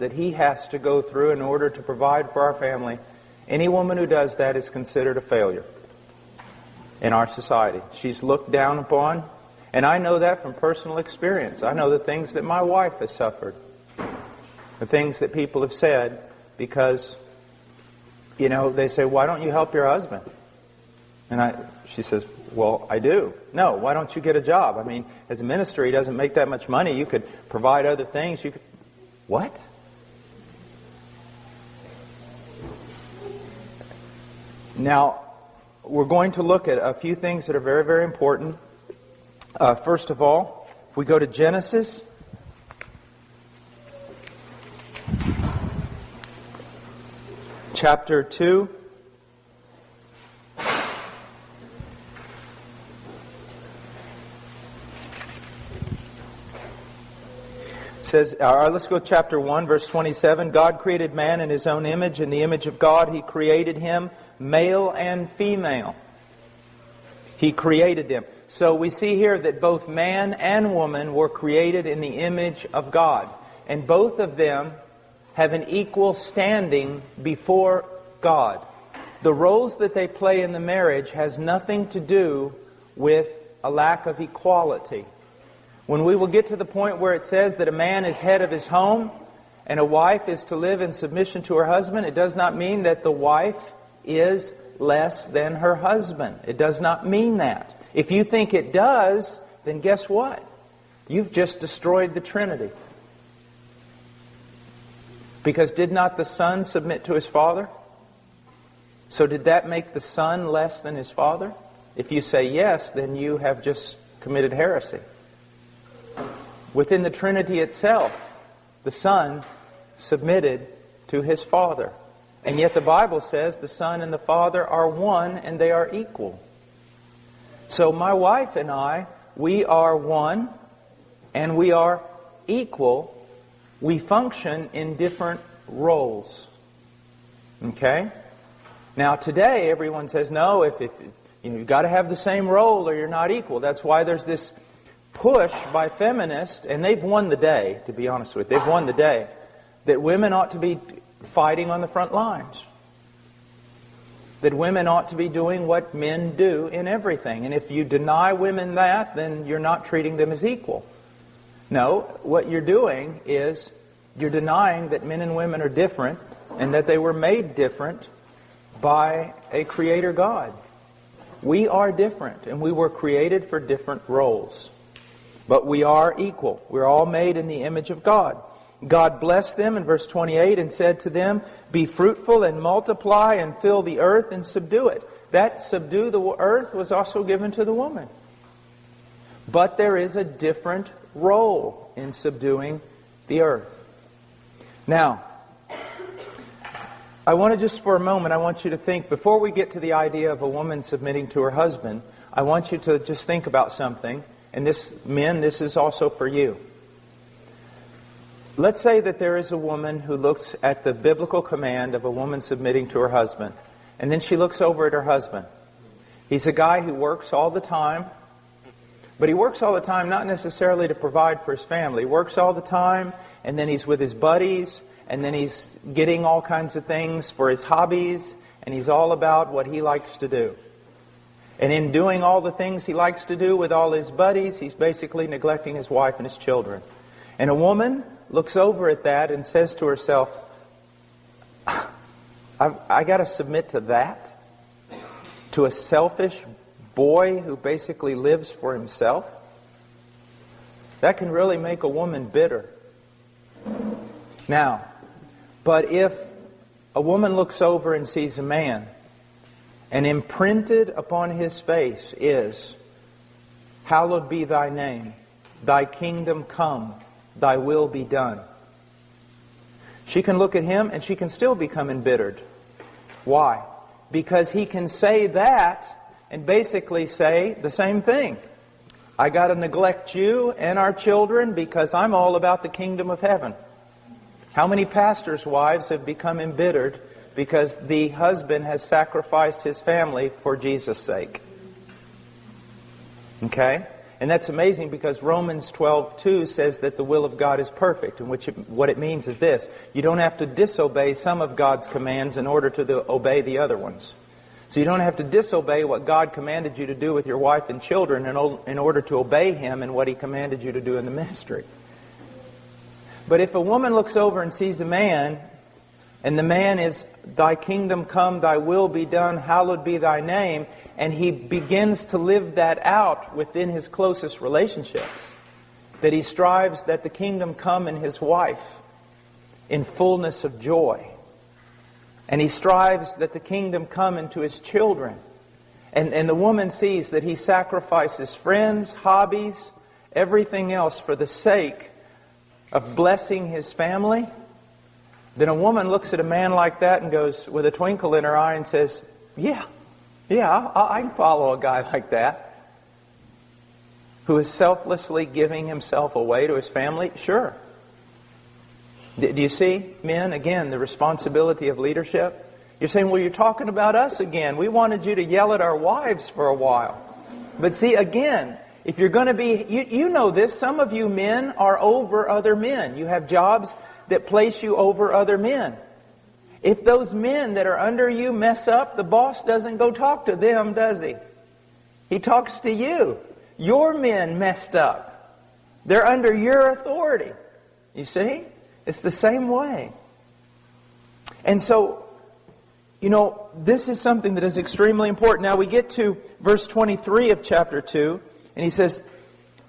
that he has to go through in order to provide for our family, any woman who does that is considered a failure in our society. She's looked down upon, and I know that from personal experience. I know the things that my wife has suffered, the things that people have said, because, you know, they say, why don't you help your husband? And she says, well, I do. No, why don't you get a job? I mean, as a minister, he doesn't make that much money. You could provide other things. You could... What? Now, we're going to look at a few things that are very, very important. First of all, if we go to Genesis, chapter 2. It says, let's go to chapter 1, verse 27. God created man in His own image. In the image of God, He created him, male and female. He created them. So we see here that both man and woman were created in the image of God. And both of them have an equal standing before God. The roles that they play in the marriage has nothing to do with a lack of equality. When we will get to the point where it says that a man is head of his home and a wife is to live in submission to her husband, it does not mean that the wife is less than her husband. It does not mean that. If you think it does, then guess what? You've just destroyed the Trinity. Because did not the Son submit to His Father? So did that make the Son less than His Father? If you say yes, then you have just committed heresy. Within the Trinity itself, the Son submitted to His Father. And yet the Bible says the Son and the Father are one and they are equal. So my wife and I, we are one and we are equal. We function in different roles. Okay? Now today everyone says, no, if you've got to have the same role or you're not equal. That's why there's this push by feminists, and they've won the day, to be honest with you. They've won the day, that women ought to be fighting on the front lines. That women ought to be doing what men do in everything. And if you deny women that, then you're not treating them as equal. No, what you're doing is you're denying that men and women are different and that they were made different by a Creator God. We are different and we were created for different roles. But we are equal. We're all made in the image of God. God blessed them in verse 28 and said to them, be fruitful and multiply and fill the earth and subdue it. That subdue the earth was also given to the woman. But there is a different role in subduing the earth. Now, I want to just for a moment, I want you to think, before we get to the idea of a woman submitting to her husband, I want you to just think about something. And this, men, this is also for you. Let's say that there is a woman who looks at the biblical command of a woman submitting to her husband. And then she looks over at her husband. He's a guy who works all the time. But he works all the time not necessarily to provide for his family. He works all the time, and then he's with his buddies, and then he's getting all kinds of things for his hobbies, and he's all about what he likes to do. And in doing all the things he likes to do with all his buddies, he's basically neglecting his wife and his children. And a woman looks over at that and says to herself, I got to submit to that? To a selfish boy who basically lives for himself? That can really make a woman bitter. Now, but if a woman looks over and sees a man, and imprinted upon his face is, hallowed be thy name, thy kingdom come, thy will be done. She can look at him and she can still become embittered. Why? Because he can say that and basically say the same thing. I got to neglect you and our children because I'm all about the kingdom of heaven. How many pastors' wives have become embittered because the husband has sacrificed his family for Jesus' sake? Okay? And that's amazing because Romans 12:2 says that the will of God is perfect. And what it means is this: you don't have to disobey some of God's commands in order to obey the other ones. So you don't have to disobey what God commanded you to do with your wife and children in order to obey Him in what He commanded you to do in the ministry. But if a woman looks over and sees a man, and the man is, "Thy kingdom come, Thy will be done, hallowed be Thy name," and he begins to live that out within his closest relationships, that he strives that the kingdom come in his wife in fullness of joy, and he strives that the kingdom come into his children, and the woman sees that he sacrifices friends, hobbies, everything else for the sake of blessing his family, then a woman looks at a man like that and goes, with a twinkle in her eye, and says, yeah, I can follow a guy like that, who is selflessly giving himself away to his family. Sure. Do you see, men, again, the responsibility of leadership? You're saying, well, you're talking about us again. We wanted you to yell at our wives for a while. But see, again, if you're going to be, you know this, some of you men are over other men. You have jobs that place you over other men. If those men that are under you mess up, the boss doesn't go talk to them, does he? He talks to you. Your men messed up. They're under your authority. You see? It's the same way. And so, you know, this is something that is extremely important. Now we get to verse 23 of chapter 2, and he says,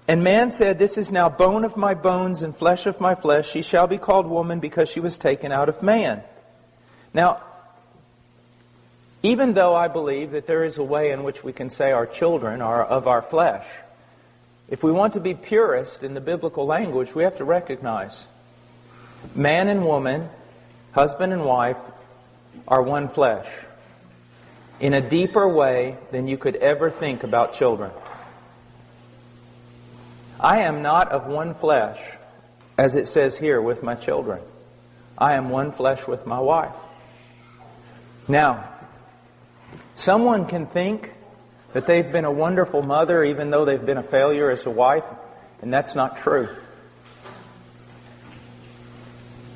"And man said, This is now bone of my bones and flesh of my flesh. She shall be called woman because she was taken out of man." Now, even though I believe that there is a way in which we can say our children are of our flesh, if we want to be purist in the biblical language, we have to recognize man and woman, husband and wife, are one flesh in a deeper way than you could ever think about children. I am not of one flesh, as it says here, with my children. I am one flesh with my wife. Now, someone can think that they've been a wonderful mother even though they've been a failure as a wife, and that's not true.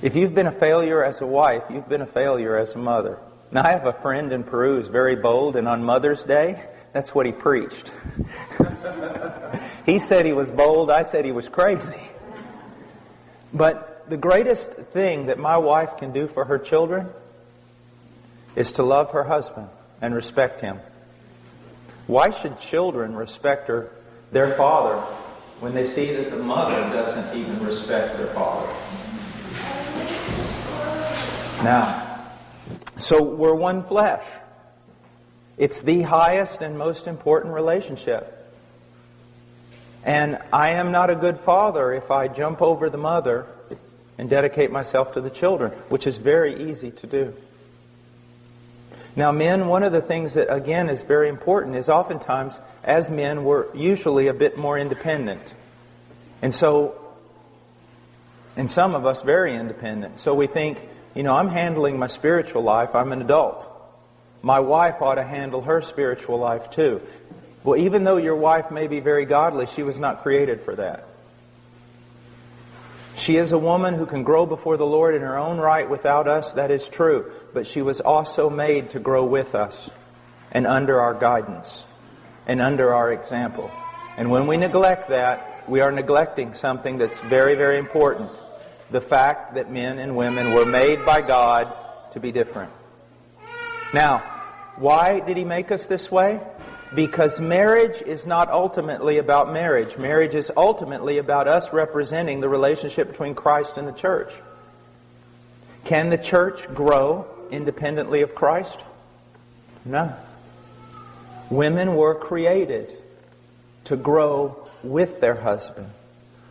If you've been a failure as a wife, you've been a failure as a mother. Now, I have a friend in Peru who's very bold, and on Mother's Day, that's what he preached. He said he was bold, I said he was crazy. But the greatest thing that my wife can do for her children is to love her husband and respect him. Why should children respect their father when they see that the mother doesn't even respect their father? Now, so we're one flesh. It's the highest and most important relationship. And I am not a good father if I jump over the mother and dedicate myself to the children, which is very easy to do. Now, men, one of the things that, again, is very important is oftentimes, as men, we're usually a bit more independent. And so, and some of us very independent. So we think, you know, I'm handling my spiritual life. I'm an adult. My wife ought to handle her spiritual life too. Well, even though your wife may be very godly, she was not created for that. She is a woman who can grow before the Lord in her own right without us. That is true. But she was also made to grow with us and under our guidance and under our example. And when we neglect that, we are neglecting something that's very, very important. The fact that men and women were made by God to be different. Now, why did He make us this way? Because marriage is not ultimately about marriage. Marriage is ultimately about us representing the relationship between Christ and the church. Can the church grow independently of Christ? No. Women were created to grow with their husband,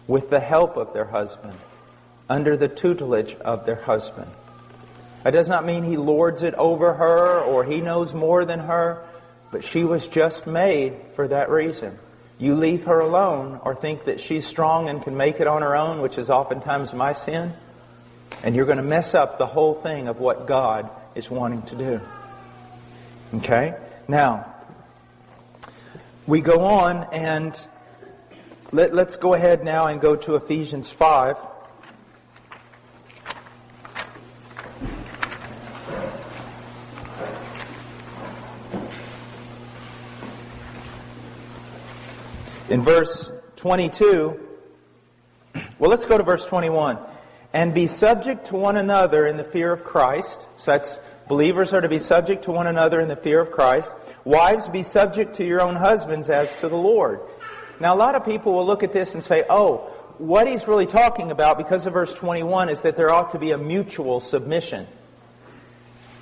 with the help of their husband, under the tutelage of their husband. That does not mean he lords it over her or he knows more than her. But she was just made for that reason. You leave her alone or think that she's strong and can make it on her own, which is oftentimes my sin, and you're going to mess up the whole thing of what God is wanting to do. Okay? Now, we go on, and Let's go ahead now and go to Ephesians 5. In verse 22, well, let's go to verse 21. And be subject to one another in the fear of Christ. So that's, believers are to be subject to one another in the fear of Christ. Wives, be subject to your own husbands as to the Lord. Now, a lot of people will look at this and say, oh, what he's really talking about, because of verse 21, is that there ought to be a mutual submission.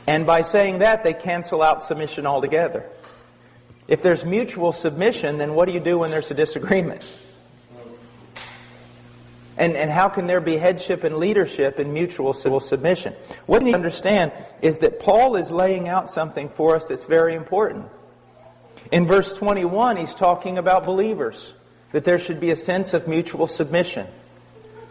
And by saying that, they cancel out submission altogether. If there's mutual submission, then what do you do when there's a disagreement? And how can there be headship and leadership in mutual submission? What you need to understand is that Paul is laying out something for us that's very important. In verse 21, he's talking about believers, that there should be a sense of mutual submission.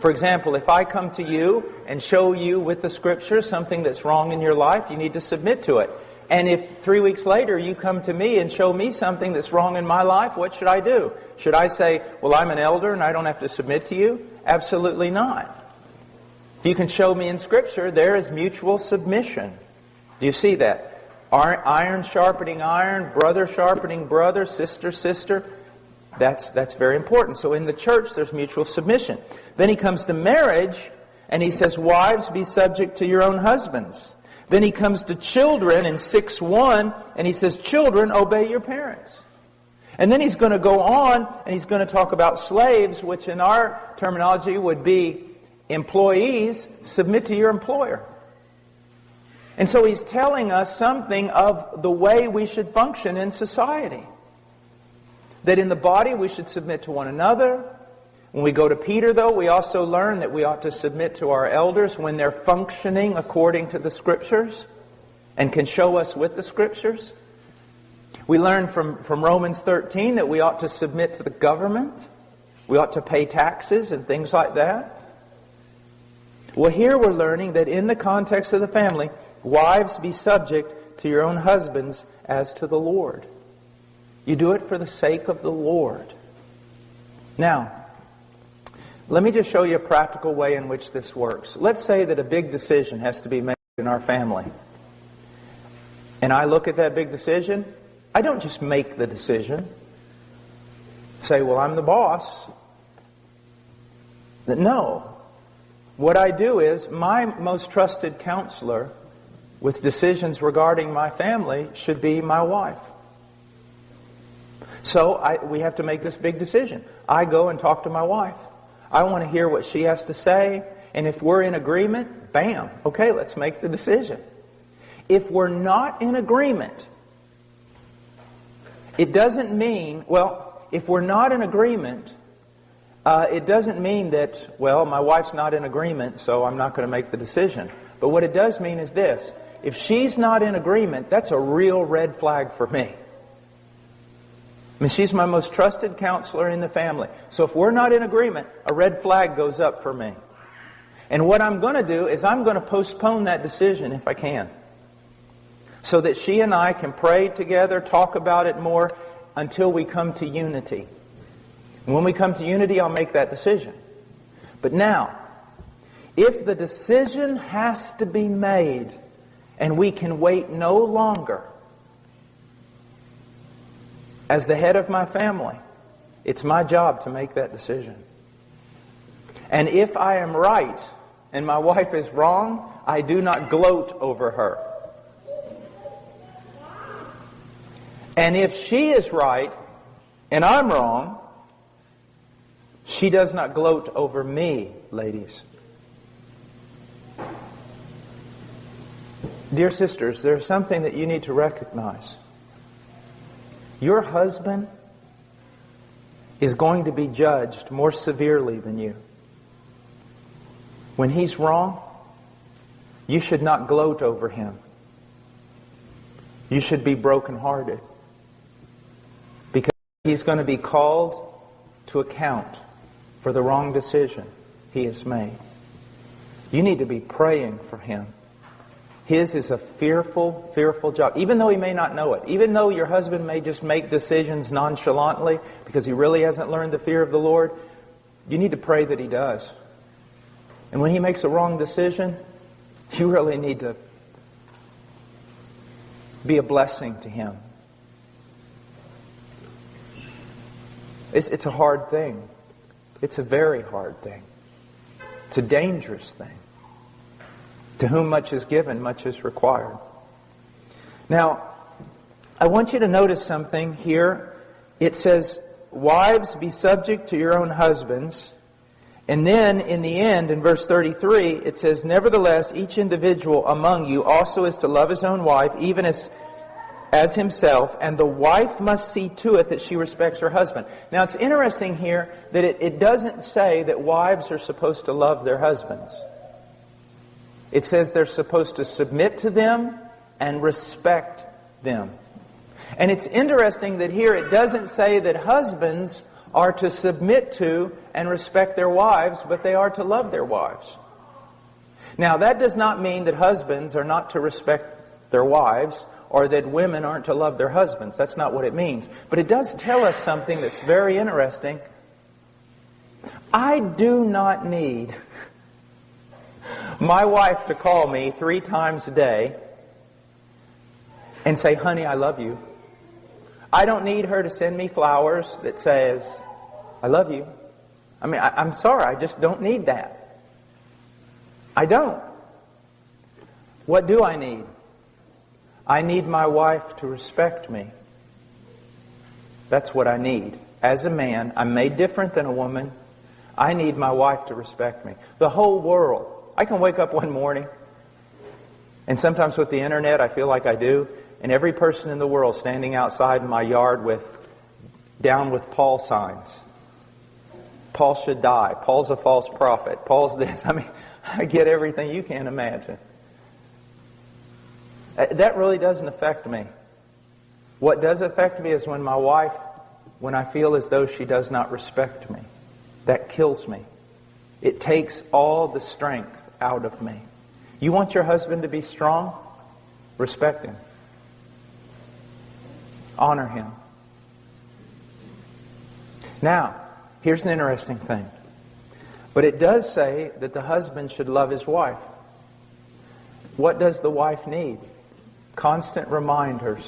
For example, if I come to you and show you with the Scriptures something that's wrong in your life, you need to submit to it. And if 3 weeks later you come to me and show me something that's wrong in my life, what should I do? Should I say, well, I'm an elder and I don't have to submit to you? Absolutely not. If you can show me in Scripture, there is mutual submission. Do you see that? Iron sharpening iron, brother sharpening brother, sister. That's very important. So in the church, there's mutual submission. Then he comes to marriage, and he says, wives, be subject to your own husbands. Then he comes to children in 6:1, and he says, children, obey your parents. And then he's going to go on, and he's going to talk about slaves, which in our terminology would be employees. Submit to your employer. And so he's telling us something of the way we should function in society. That in the body we should submit to one another. When we go to Peter, though, we also learn that we ought to submit to our elders when they're functioning according to the Scriptures and can show us with the Scriptures. We learn from Romans 13 that we ought to submit to the government. We ought to pay taxes and things like that. Well, here we're learning that in the context of the family, wives, be subject to your own husbands as to the Lord. You do it for the sake of the Lord. Now, let me just show you a practical way in which this works. Let's say that a big decision has to be made in our family. And I look at that big decision. I don't just make the decision. Say, well, I'm the boss. No. What I do is, my most trusted counselor with decisions regarding my family should be my wife. So we have to make this big decision. I go and talk to my wife. I want to hear what she has to say. And if we're in agreement, bam, okay, let's make the decision. If we're not in agreement, it doesn't mean, well, if we're not in agreement, it doesn't mean that, well, my wife's not in agreement, so I'm not going to make the decision. But what it does mean is this. If she's not in agreement, that's a real red flag for me. I mean, she's my most trusted counselor in the family. So if we're not in agreement, a red flag goes up for me. And what I'm going to do is I'm going to postpone that decision if I can. So that she and I can pray together, talk about it more until we come to unity. And when we come to unity, I'll make that decision. But now, if the decision has to be made and we can wait no longer, as the head of my family, it's my job to make that decision. And if I am right and my wife is wrong, I do not gloat over her. And if she is right and I'm wrong, she does not gloat over me, ladies. Dear sisters, there's something that you need to recognize. Your husband is going to be judged more severely than you. When he's wrong, you should not gloat over him. You should be brokenhearted. Because he's going to be called to account for the wrong decision he has made. You need to be praying for him. His is a fearful, fearful job. Even though he may not know it. Even though your husband may just make decisions nonchalantly because he really hasn't learned the fear of the Lord, you need to pray that he does. And when he makes a wrong decision, you really need to be a blessing to him. It's a hard thing. It's a very hard thing. It's a dangerous thing. To whom much is given, much is required. Now, I want you to notice something here. It says, wives, be subject to your own husbands. And then, in the end, in verse 33, it says, nevertheless, each individual among you also is to love his own wife, even as himself, and the wife must see to it that she respects her husband. Now, it's interesting here that it doesn't say that wives are supposed to love their husbands. It says they're supposed to submit to them and respect them. And it's interesting that here it doesn't say that husbands are to submit to and respect their wives, but they are to love their wives. Now, that does not mean that husbands are not to respect their wives or that women aren't to love their husbands. That's not what it means. But it does tell us something that's very interesting. I do not need my wife to call me 3 times a day and say, honey, I love you. I don't need her to send me flowers that says, I love you. I mean, I'm sorry, I just don't need that. I don't. What do I need? I need my wife to respect me. That's what I need. As a man, I'm made different than a woman. I need my wife to respect me. The whole world. I can wake up one morning, and sometimes with the internet I feel like I do, and every person in the world standing outside in my yard with down with Paul signs. Paul should die. Paul's a false prophet. Paul's this. I mean, I get everything you can imagine. That really doesn't affect me. What does affect me is when my wife, when I feel as though she does not respect me. That kills me. It takes all the strength out of me. You want your husband to be strong? Respect him. Honor him. Now, here's an interesting thing. But it does say that the husband should love his wife. What does the wife need? Constant reminders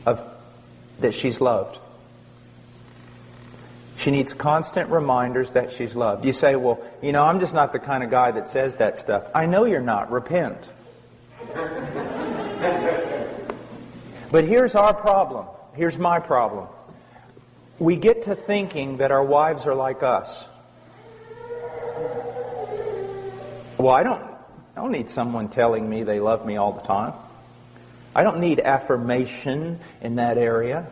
of that she's loved. She needs constant reminders that she's loved. You say, well, you know, I'm just not the kind of guy that says that stuff. I know you're not. Repent. But here's our problem. Here's my problem. We get to thinking that our wives are like us. Well, I don't need someone telling me they love me all the time. I don't need affirmation in that area.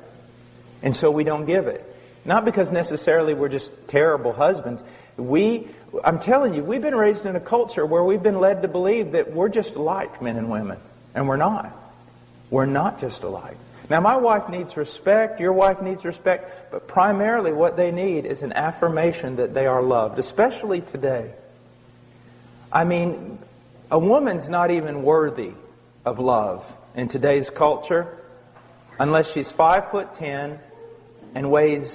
And so we don't give it. Not because necessarily we're just terrible husbands. I'm telling you, we've been raised in a culture where we've been led to believe that we're just alike, men and women. And we're not. We're not just alike. Now, my wife needs respect. Your wife needs respect. But primarily what they need is an affirmation that they are loved, especially today. I mean, a woman's not even worthy of love in today's culture unless she's 5'10" and weighs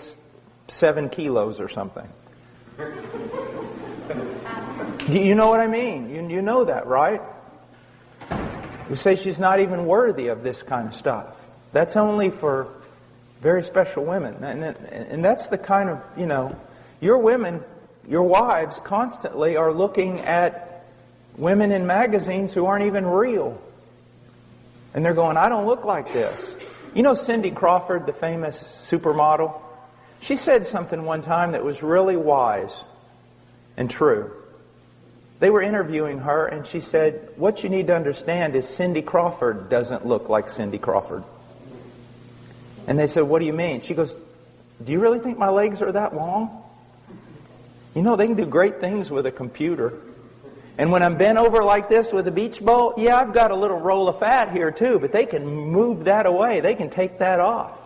7 kilos or something. You know what I mean? You know that, right? We say she's not even worthy of this kind of stuff. That's only for very special women. And that's the kind of, you know, your women, your wives constantly are looking at women in magazines who aren't even real. And they're going, I don't look like this. You know Cindy Crawford, the famous supermodel? She said something one time that was really wise and true. They were interviewing her and she said, what you need to understand is Cindy Crawford doesn't look like Cindy Crawford. And they said, what do you mean? She goes, do you really think my legs are that long? You know, they can do great things with a computer. And when I'm bent over like this with a beach ball, yeah, I've got a little roll of fat here too, but they can move that away. They can take that off.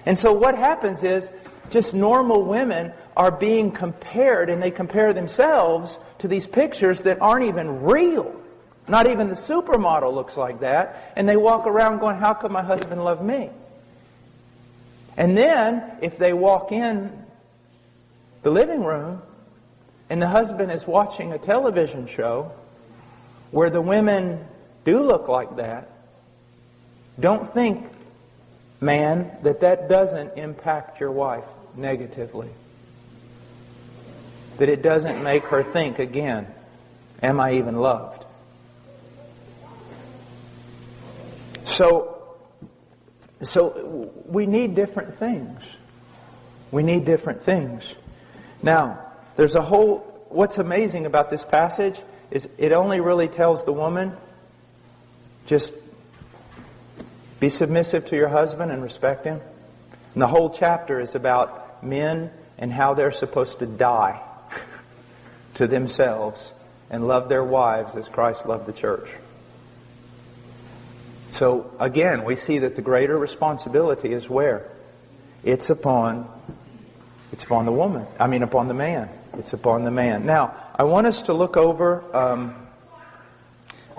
And so what happens is just normal women are being compared, and they compare themselves to these pictures that aren't even real. Not even the supermodel looks like that. And they walk around going, how could my husband love me? And then, if they walk in the living room and the husband is watching a television show where the women do look like that, don't think, man, that doesn't impact your wife negatively. That it doesn't make her think again, am I even loved? So we need different things. We need different things. Now, there's a whole... What's amazing about this passage is it only really tells the woman, just be submissive to your husband and respect him. And the whole chapter is about men and how they're supposed to die to themselves and love their wives as Christ loved the church. So, again, we see that the greater responsibility is where? It's upon the woman. Upon the man. It's upon the man. Now, I want us to look over...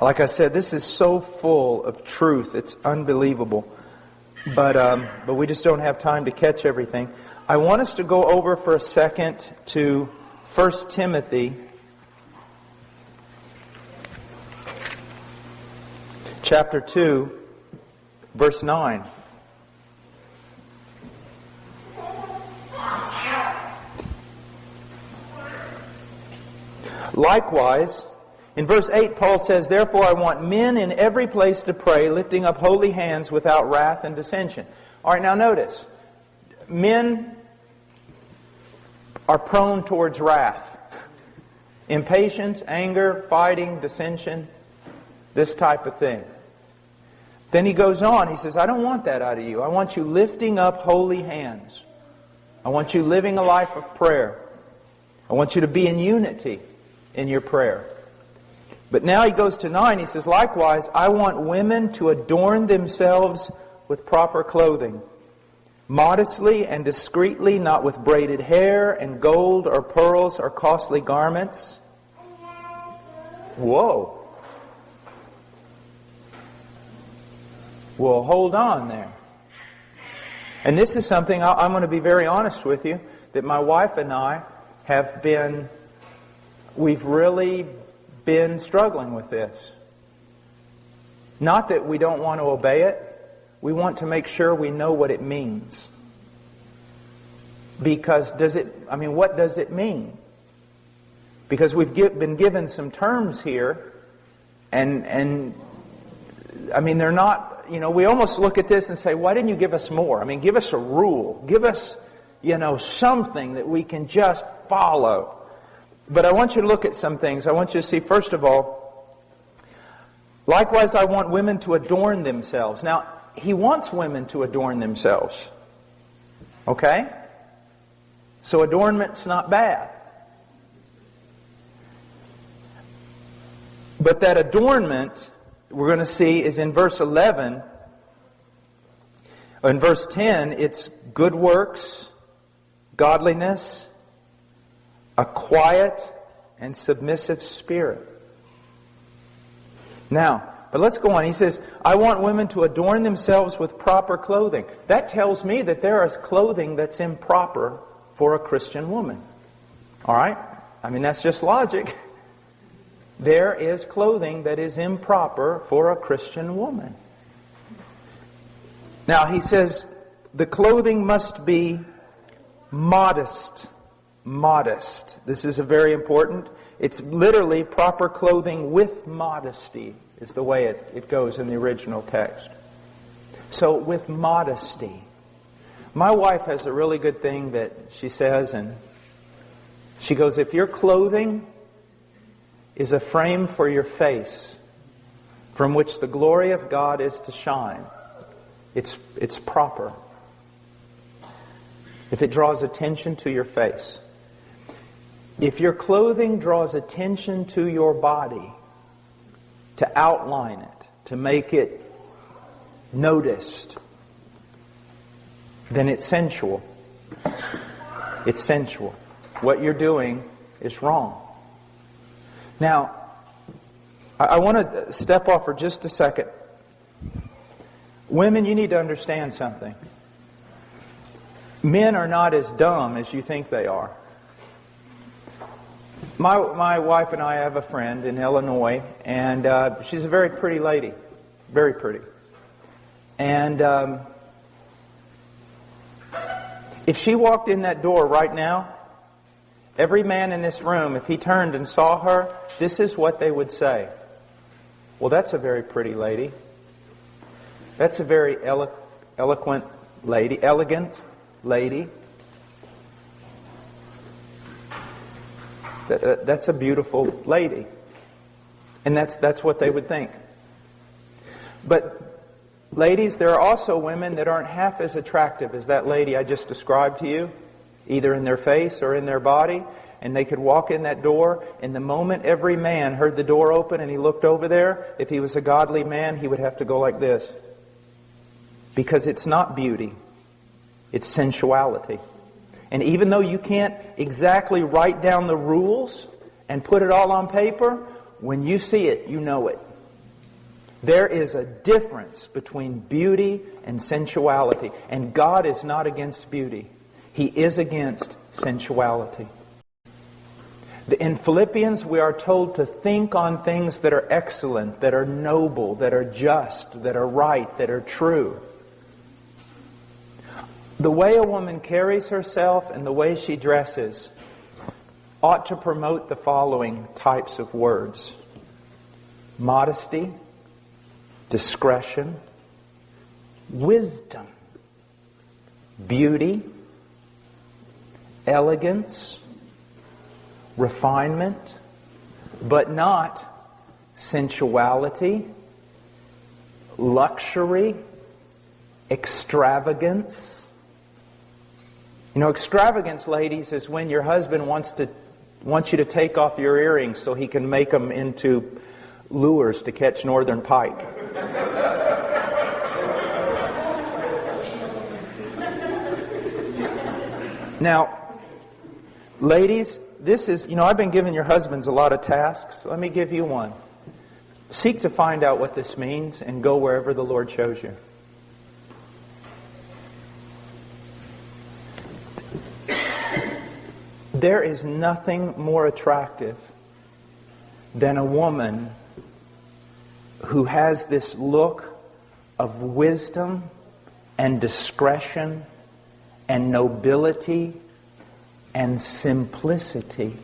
like I said, this is so full of truth. It's unbelievable. But we just don't have time to catch everything. I want us to go over for a second to 1 Timothy chapter 2, verse 9. Likewise, in verse 8, Paul says, therefore I want men in every place to pray, lifting up holy hands without wrath and dissension. All right, now notice. Men are prone towards wrath. Impatience, anger, fighting, dissension, this type of thing. Then he goes on, he says, I don't want that out of you. I want you lifting up holy hands. I want you living a life of prayer. I want you to be in unity in your prayer. But now he goes to 9. He says, likewise, I want women to adorn themselves with proper clothing, modestly and discreetly, not with braided hair and gold or pearls or costly garments. Whoa. Well, hold on there. And this is something I'm going to be very honest with you, that my wife and I we've really been struggling with this. Not that we don't want to obey it. We want to make sure we know what it means. Because what does it mean? Because we've been given some terms here, and they're not, we almost look at this and say, why didn't you give us more? Give us a rule. Give us, something that we can just follow. But I want you to look at some things. I want you to see, first of all, likewise I want women to adorn themselves. Now, he wants women to adorn themselves. Okay? So adornment's not bad. But that adornment, we're going to see, is in verse 11. In verse 10, it's good works, godliness, a quiet and submissive spirit. Now, but let's go on. He says, I want women to adorn themselves with proper clothing. That tells me that there is clothing that's improper for a Christian woman. All right? That's just logic. There is clothing that is improper for a Christian woman. Now, he says, the clothing must be modest. Modest. This is a very important. It's literally proper clothing with modesty is the way it goes in the original text. So with modesty. My wife has a really good thing that she says, and she goes, if your clothing is a frame for your face from which the glory of God is to shine, it's proper. If it draws attention to your face. If your clothing draws attention to your body, to outline it, to make it noticed, then it's sensual. It's sensual. What you're doing is wrong. Now, I want to step off for just a second. Women, you need to understand something. Men are not as dumb as you think they are. My wife and I have a friend in Illinois, and she's a very pretty lady. Very pretty. And if she walked in that door right now, every man in this room, if he turned and saw her, this is what they would say. Well, that's a very pretty lady. That's a very elegant lady. That's a beautiful lady. And that's what they would think. But ladies, there are also women that aren't half as attractive as that lady I just described to you, either in their face or in their body. And they could walk in that door, and the moment every man heard the door open and he looked over there, if he was a godly man, he would have to go like this. Because it's not beauty, it's sensuality. And even though you can't exactly write down the rules and put it all on paper, when you see it, you know it. There is a difference between beauty and sensuality. And God is not against beauty. He is against sensuality. In Philippians, we are told to think on things that are excellent, that are noble, that are just, that are right, that are true. The way a woman carries herself and the way she dresses ought to promote the following types of words: modesty, discretion, wisdom, beauty, elegance, refinement, but not sensuality, luxury, extravagance. You know, extravagance, ladies, is when your husband wants you to take off your earrings so he can make them into lures to catch northern pike. Now, ladies, this is, I've been giving your husbands a lot of tasks. Let me give you one. Seek to find out what this means and go wherever the Lord shows you. There is nothing more attractive than a woman who has this look of wisdom and discretion and nobility and simplicity.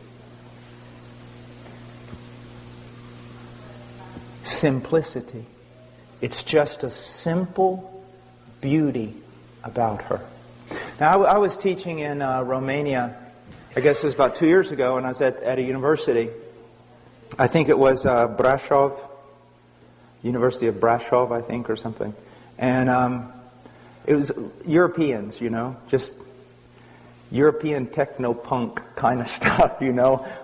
Simplicity. It's just a simple beauty about her. Now, I was teaching in Romania, I guess it was about 2 years ago, and I was at a university. I think it was Brașov, University of Brașov, I think, or something. And it was Europeans, just European techno-punk kind of stuff,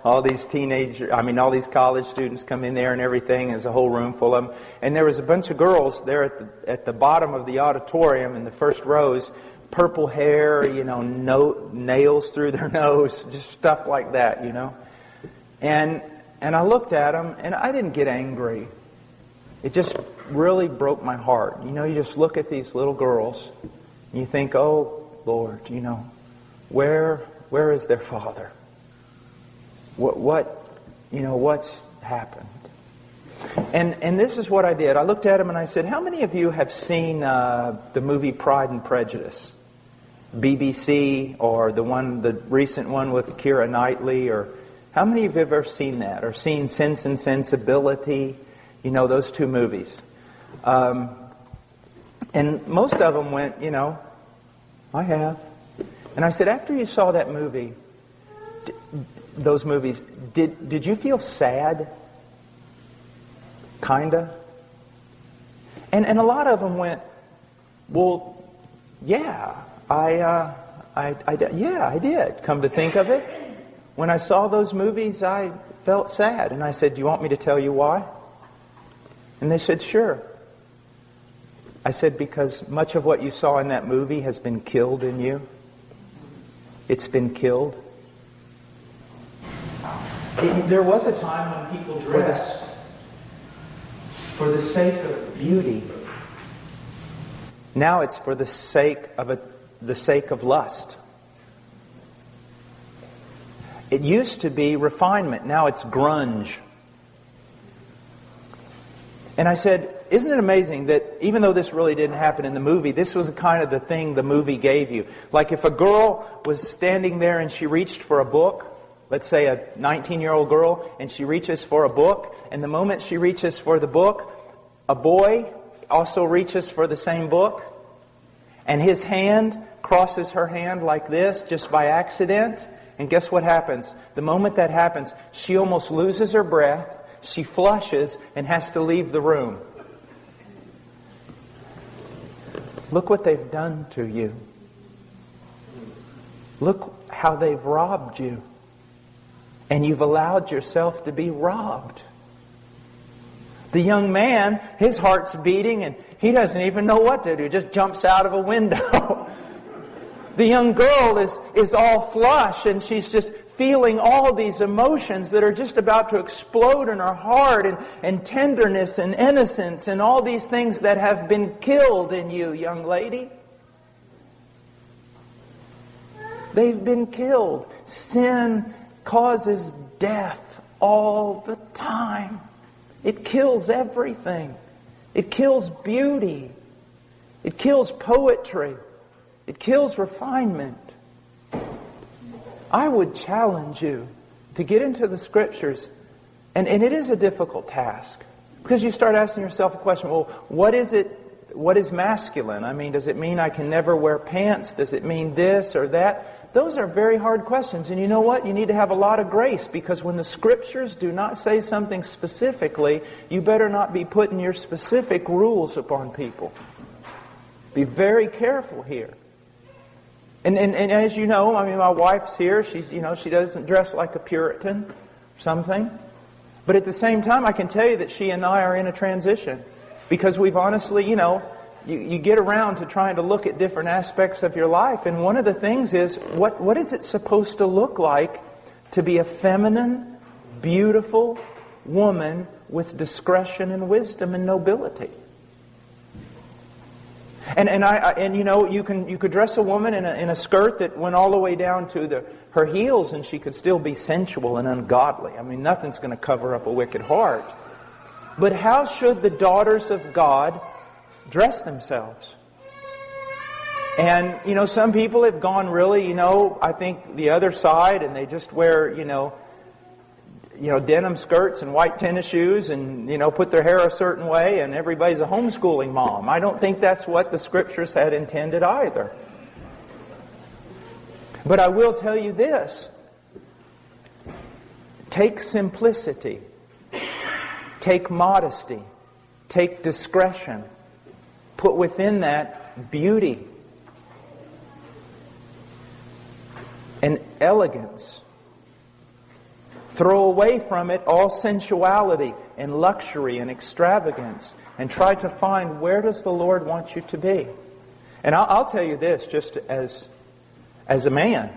All these all these college students come in there and everything. There's a whole room full of them. And there was a bunch of girls there at the bottom of the auditorium in the first rows, purple hair, nails through their nose, just stuff like that, And I looked at them, and I didn't get angry. It just really broke my heart. You just look at these little girls, and you think, oh, Lord, where is their father? What's happened? And this is what I did. I looked at them and I said, how many of you have seen the movie Pride and Prejudice? BBC, or the recent one with Keira Knightley, or how many of you have ever seen that? Or seen Sense and Sensibility? Those two movies. And most of them went, I have. And I said, after you saw that movie, those movies, did you feel sad? Kinda? And a lot of them went, well, yeah, I did. Come to think of it, when I saw those movies, I felt sad. And I said, do you want me to tell you why? And they said, sure. I said, because much of what you saw in that movie has been killed in you. It's been killed. There was a time when people dressed for the sake of beauty. Now it's for the sake of lust. It used to be refinement. Now it's grunge. And I said, isn't it amazing that even though this really didn't happen in the movie, this was kind of the thing the movie gave you. Like if a girl was standing there and she reached for a book, let's say a 19-year-old girl, and she reaches for a book, and the moment she reaches for the book, a boy also reaches for the same book, and his hand crosses her hand like this just by accident, and guess what happens? The moment that happens, she almost loses her breath, she flushes, and has to leave the room. Look what they've done to you. Look how they've robbed you. And you've allowed yourself to be robbed. The young man, his heart's beating and he doesn't even know what to do. Just jumps out of a window. The young girl is all flush and she's just feeling all these emotions that are just about to explode in her heart, and tenderness and innocence and all these things that have been killed in you, young lady. They've been killed. Sin causes death all the time. It kills everything. It kills beauty. It kills poetry. It kills refinement. I would challenge you to get into the Scriptures, and it is a difficult task, because you start asking yourself a question, well, what is masculine? I mean, does it mean I can never wear pants? Does it mean this or that? Those are very hard questions, and you know what? You need to have a lot of grace, because when the Scriptures do not say something specifically, you better not be putting your specific rules upon people. Be very careful here. And as you know, I mean, my wife's here. She doesn't dress like a Puritan or something. But at the same time, I can tell you that she and I are in a transition. Because we've honestly, you get around to trying to look at different aspects of your life. And one of the things is, what is it supposed to look like to be a feminine, beautiful woman with discretion and wisdom and nobility? And you could dress a woman in a skirt that went all the way down to her heels, and she could still be sensual and ungodly. I mean, nothing's going to cover up a wicked heart. But how should the daughters of God dress themselves? And some people have gone really, I think the other side, and they just wear denim skirts and white tennis shoes and, put their hair a certain way, and everybody's a homeschooling mom. I don't think that's what the Scriptures had intended either. But I will tell you this. Take simplicity. Take modesty. Take discretion. Put within that beauty and elegance. Throw away from it all sensuality and luxury and extravagance, and try to find, where does the Lord want you to be? And I'll tell you this, just as a man.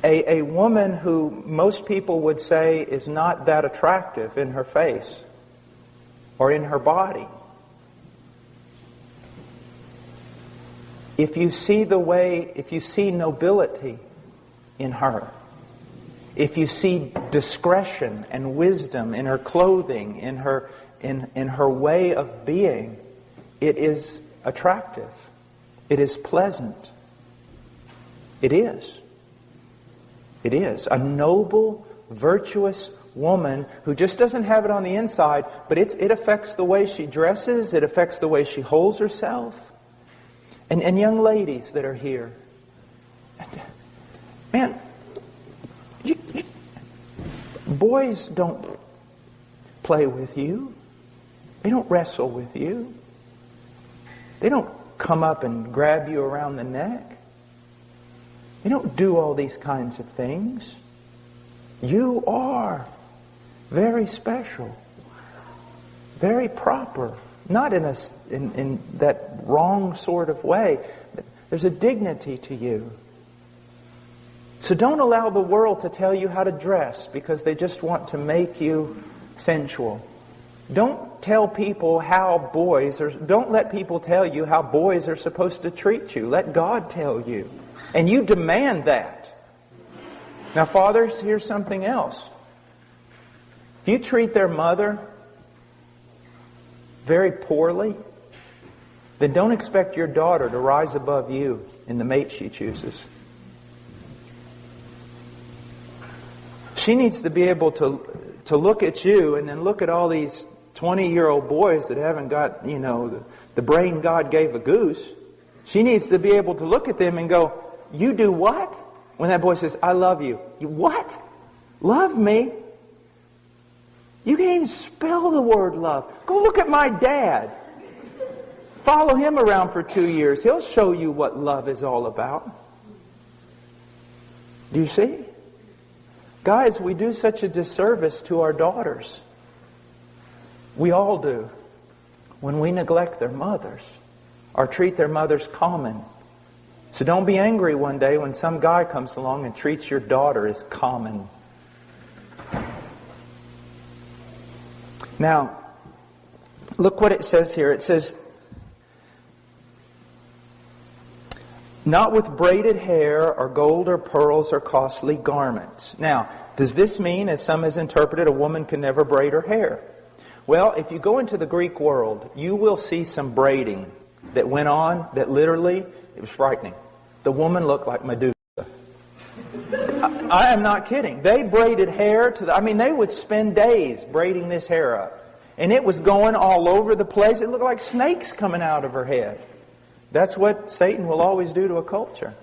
A woman who most people would say is not that attractive in her face or in her body. If you see nobility in her, if you see discretion and wisdom in her clothing, in her way of being, it is attractive. It is pleasant. It is. It is. A noble, virtuous woman who just doesn't have it on the inside, but it affects the way she dresses, it affects the way she holds herself. And young ladies that are here, man, boys don't play with you. They don't wrestle with you. They don't come up and grab you around the neck. They don't do all these kinds of things. You are very special, very proper. Not in that wrong sort of way. There's a dignity to you. So don't allow the world to tell you how to dress, because they just want to make you sensual. Don't tell people how don't let people tell you how boys are supposed to treat you. Let God tell you. And you demand that. Now, fathers, here's something else. If you treat their mother very poorly, then don't expect your daughter to rise above you in the mate she chooses. She needs to be able to look at you and then look at all these 20-year-old boys that haven't got, the brain God gave a goose. She needs to be able to look at them and go, you do what? When that boy says, I love you. You what? Love me? You can't even spell the word love. Go look at my dad. Follow him around for 2 years. He'll show you what love is all about. Do you see? Guys, we do such a disservice to our daughters. We all do. When we neglect their mothers or treat their mothers common. So don't be angry one day when some guy comes along and treats your daughter as common. Now, look what it says here. It says, not with braided hair or gold or pearls or costly garments. Now, does this mean, as some has interpreted, a woman can never braid her hair? Well, if you go into the Greek world, you will see some braiding that went on that literally, it was frightening. The woman looked like Medusa. I am not kidding. They braided hair they would spend days braiding this hair up. And it was going all over the place. It looked like snakes coming out of her head. That's what Satan will always do to a culture.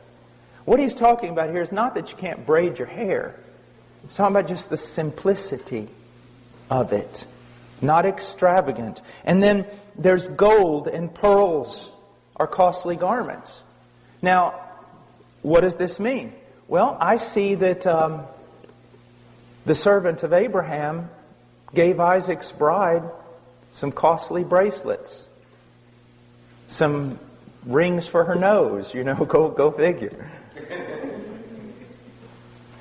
What he's talking about here is not that you can't braid your hair. He's talking about just the simplicity of it. Not extravagant. And then there's gold and pearls or costly garments. Now, what does this mean? Well, I see that the servant of Abraham gave Isaac's bride some costly bracelets. Some rings for her nose, go figure.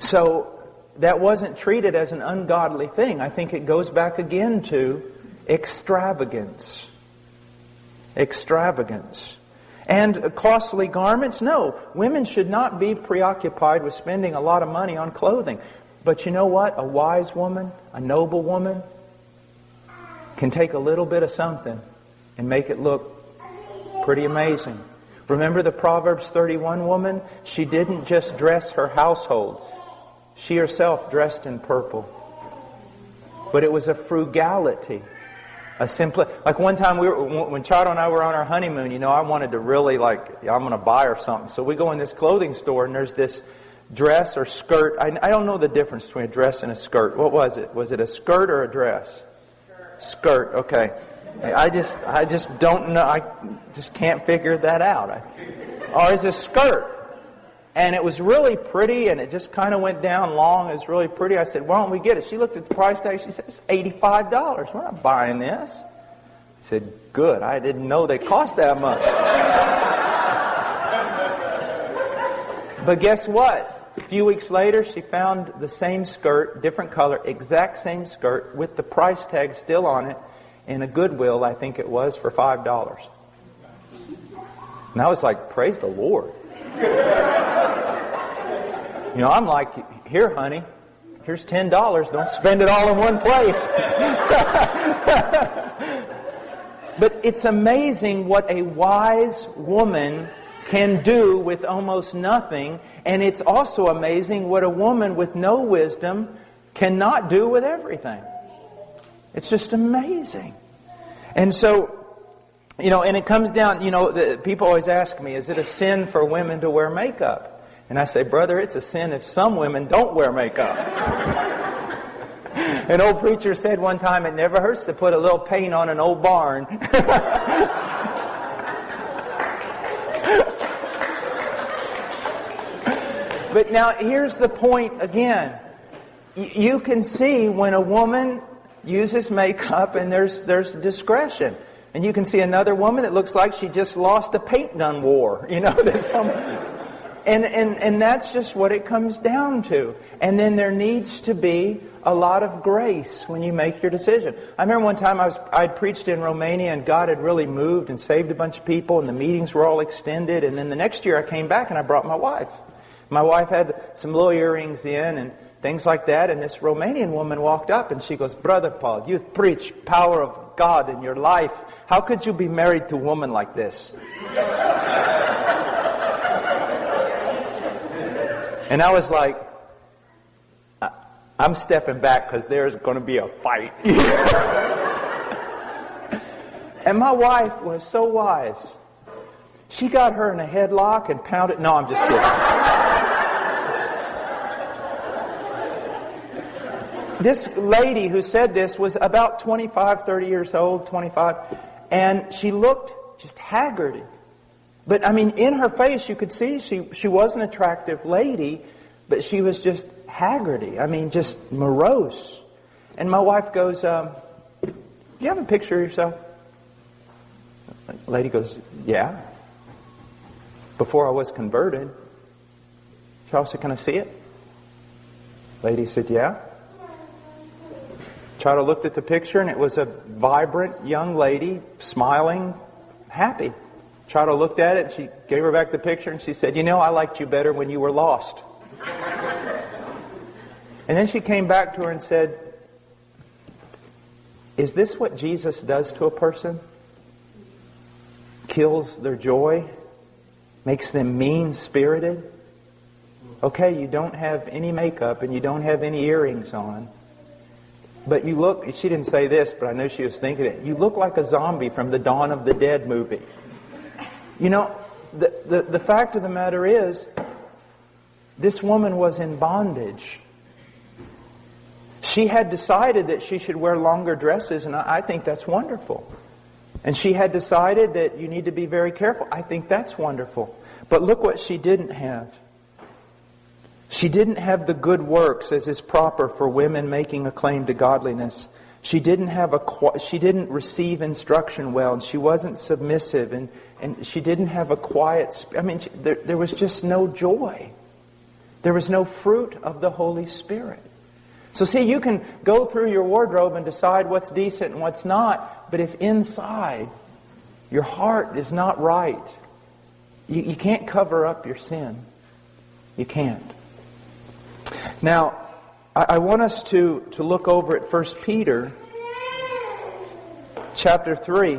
So that wasn't treated as an ungodly thing. I think it goes back again to extravagance. Extravagance. And costly garments? No. Women should not be preoccupied with spending a lot of money on clothing. But you know what? A wise woman, a noble woman, can take a little bit of something and make it look pretty amazing. Remember the Proverbs 31 woman? She didn't just dress her household. She herself dressed in purple. But it was a frugality. Like one time when Chado and I were on our honeymoon, I wanted to really I'm going to buy her something. So we go in this clothing store and there's this dress or skirt. I don't know the difference between a dress and a skirt. What was it? Was it a skirt or a dress? Skirt. Okay. I just don't know. I just can't figure that out. Or is it a skirt? And it was really pretty, and it just kind of went down long. It was really pretty. I said, why don't we get it? She looked at the price tag. She said, it's $85. We're not buying this. I said, good. I didn't know they cost that much. But guess what? A few weeks later, she found the same skirt, different color, exact same skirt, with the price tag still on it, in a Goodwill, I think it was, for $5. And I was like, praise the Lord. I'm like, here, honey, here's $10. Don't spend it all in one place. But it's amazing what a wise woman can do with almost nothing. And it's also amazing what a woman with no wisdom cannot do with everything. It's just amazing. And so, and it comes down, people always ask me, is it a sin for women to wear makeup? And I say, brother, it's a sin if some women don't wear makeup. An old preacher said one time, it never hurts to put a little paint on an old barn. But now, here's the point again. You can see when a woman uses makeup and there's discretion. And you can see another woman that looks like she just lost a paint gun war. And that's just what it comes down to. And then there needs to be a lot of grace when you make your decision. I remember one time I'd preached in Romania, and God had really moved and saved a bunch of people, and the meetings were all extended. And then the next year I came back and I brought my wife. My wife had some little earrings in and things like that. And this Romanian woman walked up and she goes, "Brother Paul, you preach power of God in your life. How could you be married to a woman like this?" And I was like, I'm stepping back because there's going to be a fight. And my wife was so wise. She got her in a headlock and pounded. No, I'm just kidding. This lady who said this was about 25, 30 years old, 25. And she looked just haggard. But, I mean, in her face you could see she was an attractive lady, but she was just haggardy. I mean, just morose. And my wife goes, "Do you have a picture of yourself?" The lady goes, "Yeah. Before I was converted." Charles said, "Can I see it?" Lady said, "Yeah." Charles looked at the picture, and it was a vibrant young lady, smiling, happy. Charles looked at it, and she gave her back the picture, and she said, "You know, I liked you better when you were lost." And then she came back to her and said, "Is this what Jesus does to a person? Kills their joy? Makes them mean-spirited? Okay, you don't have any makeup and you don't have any earrings on. But you look," she didn't say this, but I know she was thinking it, "you look like a zombie from the Dawn of the Dead movie." You know, the fact of the matter is, this woman was in bondage. She had decided that she should wear longer dresses, and I think that's wonderful. And she had decided that you need to be very careful. I think that's wonderful. But look what she didn't have. She didn't have the good works as is proper for women making a claim to godliness. She didn't receive instruction well, and she wasn't submissive, and she didn't have a quiet. There was just no joy. There was no fruit of the Holy Spirit. So see, you can go through your wardrobe and decide what's decent and what's not, but if inside your heart is not right, you can't cover up your sin. You can't. Now, I want us to look over at 1 Peter chapter 3.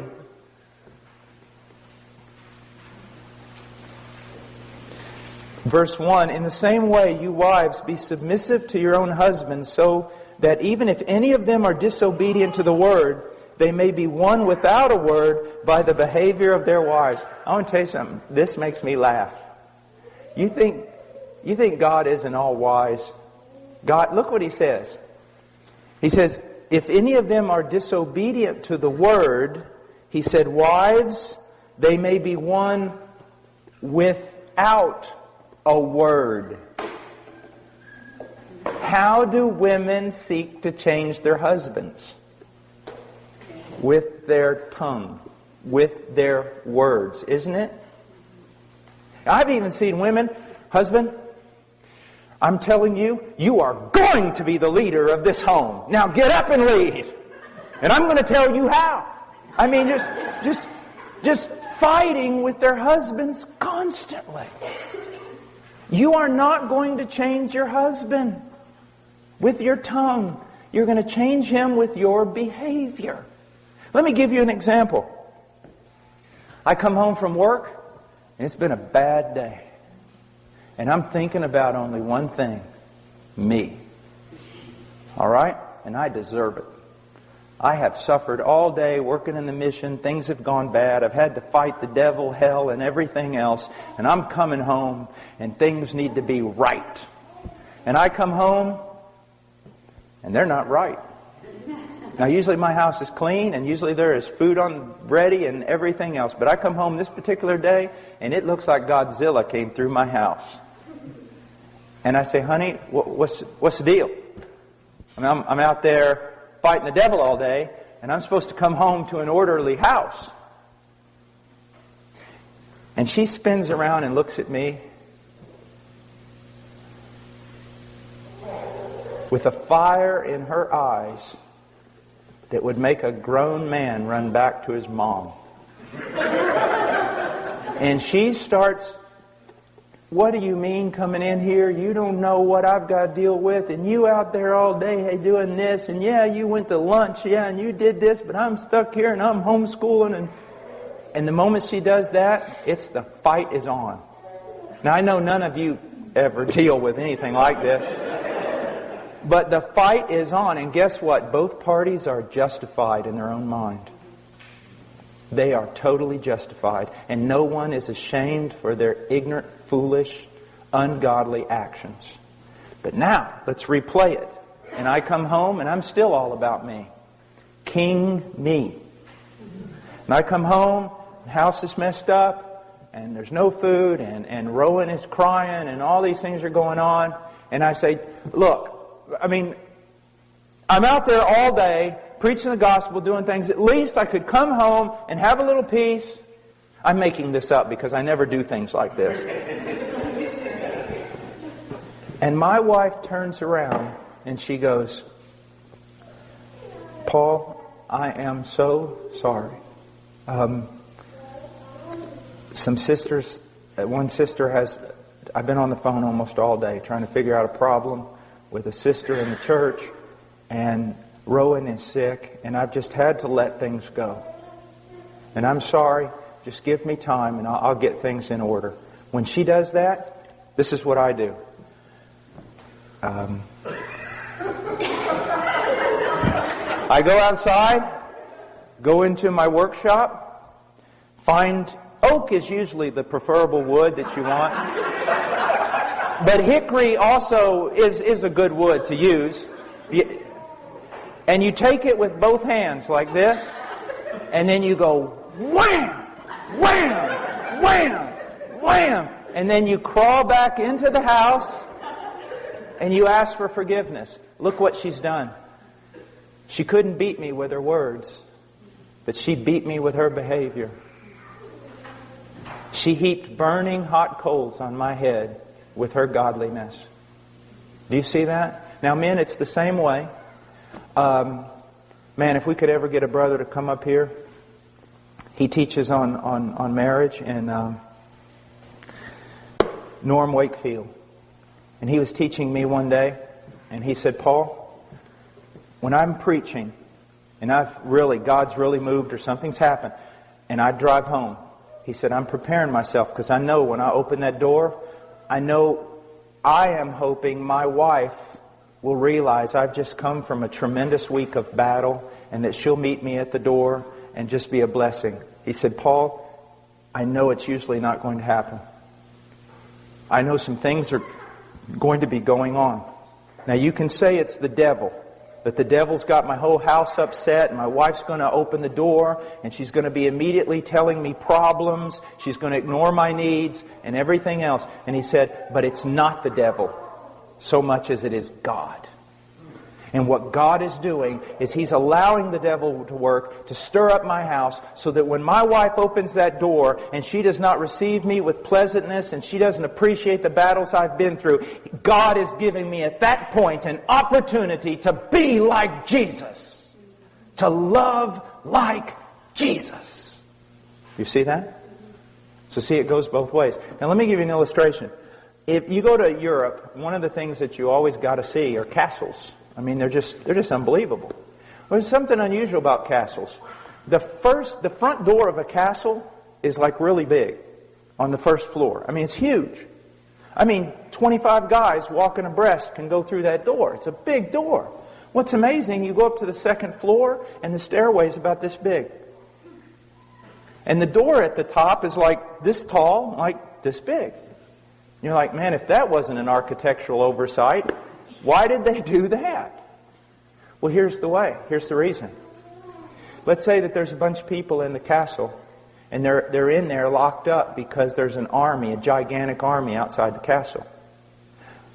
Verse 1, "In the same way, you wives, be submissive to your own husbands, so that even if any of them are disobedient to the word, they may be won without a word by the behavior of their wives." I want to tell you something. This makes me laugh. You think God isn't all wise? God, look what He says. He says, if any of them are disobedient to the word, He said, "Wives, they may be won without a word." How do women seek to change their husbands? With their tongue, with their words, isn't it? I've even seen women, "Husband, I'm telling you, you are going to be the leader of this home. Now get up and lead. And I'm going to tell you how." I mean, just fighting with their husbands constantly. You are not going to change your husband with your tongue. You're going to change him with your behavior. Let me give you an example. I come home from work, and it's been a bad day. And I'm thinking about only one thing. Me. All right? And I deserve it. I have suffered all day working in the mission. Things have gone bad. I've had to fight the devil, hell, and everything else. And I'm coming home, and things need to be right. And I come home, and they're not right. Now, usually my house is clean, and usually there is food ready and everything else. But I come home this particular day, and it looks like Godzilla came through my house. And I say, "Honey, what's the deal? I mean, I'm out there fighting the devil all day, and I'm supposed to come home to an orderly house." And she spins around and looks at me, with a fire in her eyes that would make a grown man run back to his mom. And she starts, "What do you mean coming in here? You don't know what I've got to deal with. And you out there all day hey, doing this. And yeah, you went to lunch. Yeah, and you did this. But I'm stuck here and I'm homeschooling." And the moment she does that, the fight is on. Now, I know none of you ever deal with anything like this. But the fight is on. And guess what? Both parties are justified in their own mind. They are totally justified. And no one is ashamed for their ignorant, foolish, ungodly actions. But now, let's replay it. And I come home and I'm still all about me. King me. And I come home, the house is messed up, and there's no food, and Rowan is crying, and all these things are going on. And I say, "Look, I'm out there all day, preaching the gospel, doing things. At least I could come home and have a little peace." I'm making this up because I never do things like this. And my wife turns around and she goes, "Paul, I am so sorry. One sister I've been on the phone almost all day trying to figure out a problem with a sister in the church, and Rowan is sick, and I've just had to let things go. And I'm sorry, just give me time and I'll get things in order." When she does that, this is what I do. I go outside, go into my workshop, find oak is usually the preferable wood that you want. But hickory also is a good wood to use. And you take it with both hands like this, and then you go wham, wham, wham, wham. And then you crawl back into the house and you ask for forgiveness. Look what she's done. She couldn't beat me with her words, but she beat me with her behavior. She heaped burning hot coals on my head with her godliness. Do you see that? Now, men, it's the same way. Man, if we could ever get a brother to come up here. He teaches on marriage in Norm Wakefield. And he was teaching me one day, and he said, "Paul, when I'm preaching, and God's really moved or something's happened, and I drive home," he said, "I'm preparing myself because I know when I open that door, I am hoping my wife will realize I've just come from a tremendous week of battle and that she'll meet me at the door and just be a blessing." He said, "Paul, I know it's usually not going to happen. I know some things are going to be going on. Now you can say it's the devil, that the devil's got my whole house upset and my wife's going to open the door and she's going to be immediately telling me problems. She's going to ignore my needs and everything else." And he said, "But it's not the devil so much as it is God. And what God is doing is He's allowing the devil to work to stir up my house so that when my wife opens that door and she does not receive me with pleasantness and she doesn't appreciate the battles I've been through, God is giving me at that point an opportunity to be like Jesus. To love like Jesus." You see that? So see, it goes both ways. Now let me give you an illustration. If you go to Europe, one of the things that you always got to see are castles. I mean, they're just unbelievable. Well, there's something unusual about castles. The front door of a castle is like really big on the first floor. I mean, it's huge. I mean, 25 guys walking abreast can go through that door. It's a big door. What's amazing, you go up to the second floor and the stairway is about this big. And the door at the top is like this tall, like this big. You're like, man, if that wasn't an architectural oversight, why did they do that? Well, here's the way. Here's the reason. Let's say that there's a bunch of people in the castle, and they're in there locked up because there's an army, a gigantic army outside the castle.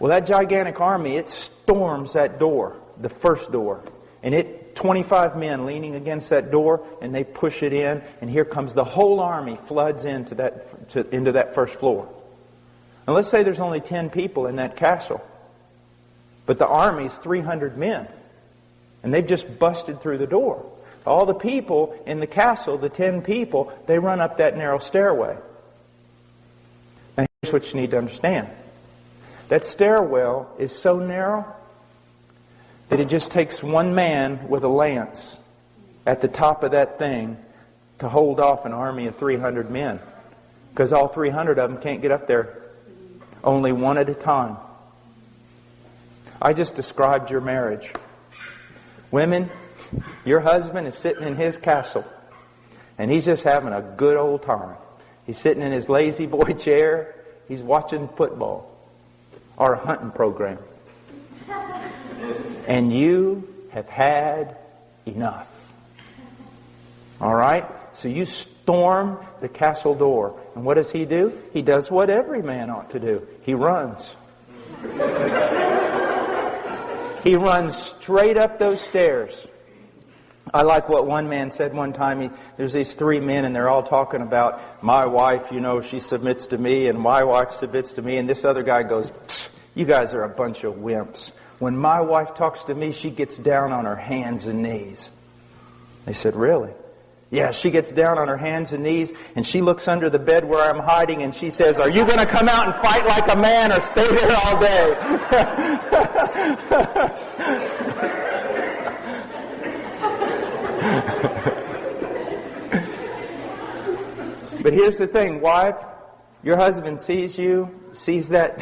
Well, that gigantic army, it storms that door, the first door, and 25 men leaning against that door, and they push it in, and here comes the whole army, floods into that first floor. Now, let's say there's only 10 people in that castle. But the army's 300 men. And they've just busted through the door. All the people in the castle, the 10 people, they run up that narrow stairway. Now here's what you need to understand. That stairwell is so narrow that it just takes one man with a lance at the top of that thing to hold off an army of 300 men. Because all 300 of them can't get up there. Only one at a time. I just described your marriage. Women, your husband is sitting in his castle, and he's just having a good old time. He's sitting in his lazy boy chair. He's watching football or a hunting program. And you have had enough. All right? So you storm the castle door. And what does he do? He does what every man ought to do. He runs. He runs straight up those stairs. I like what one man said one time. There's these 3 men and they're all talking about, my wife, she submits to me, and my wife submits to me. And this other guy goes, you guys are a bunch of wimps. When my wife talks to me, she gets down on her hands and knees. They said, really? Yeah, she gets down on her hands and knees and she looks under the bed where I'm hiding and she says, are you going to come out and fight like a man or stay there all day? But here's the thing, wife. Your husband sees you, sees that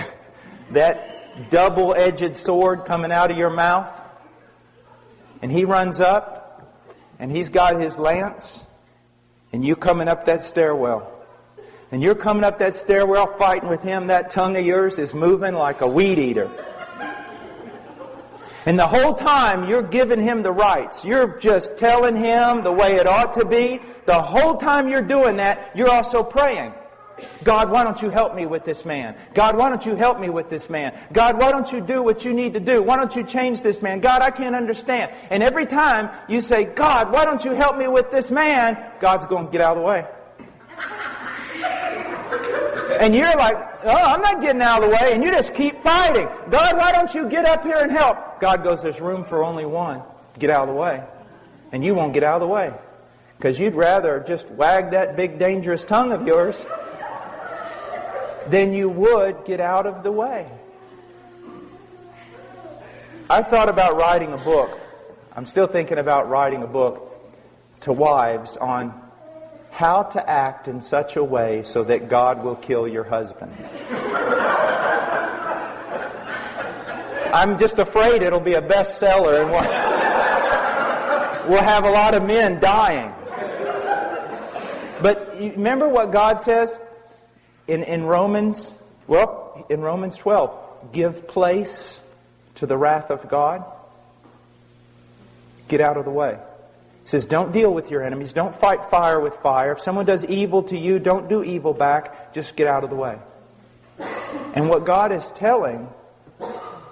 double-edged sword coming out of your mouth, and he runs up, and he's got his lance, and you coming up that stairwell. And you're coming up that stairwell fighting with him. That tongue of yours is moving like a weed eater. And the whole time you're giving him the rights. You're just telling him the way it ought to be. The whole time you're doing that, you're also praying. God, why don't you help me with this man? God, why don't you help me with this man? God, why don't you do what you need to do? Why don't you change this man? God, I can't understand. And every time you say, God, why don't you help me with this man? God's going to get out of the way. And you're like, oh, I'm not getting out of the way. And you just keep fighting. God, why don't you get up here and help? God goes, there's room for only one. Get out of the way. And you won't get out of the way. Because you'd rather just wag that big dangerous tongue of yours than you would get out of the way. I thought about writing a book. I'm still thinking about writing a book to wives on how to act in such a way so that God will kill your husband. I'm just afraid it'll be a bestseller and we'll have a lot of men dying. But you remember what God says in Romans 12, give place to the wrath of God. Get out of the way. It says, don't deal with your enemies. Don't fight fire with fire. If someone does evil to you, don't do evil back. Just get out of the way. And what God is telling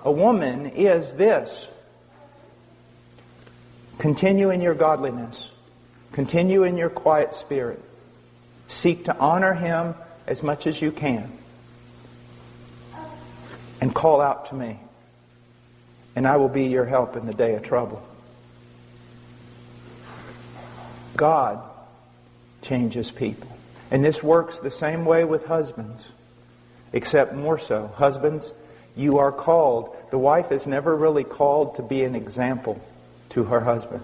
a woman is this. Continue in your godliness. Continue in your quiet spirit. Seek to honor Him as much as you can. And call out to me. And I will be your help in the day of trouble. God changes people. And this works the same way with husbands. Except more so. Husbands, you are called. The wife is never really called to be an example to her husband.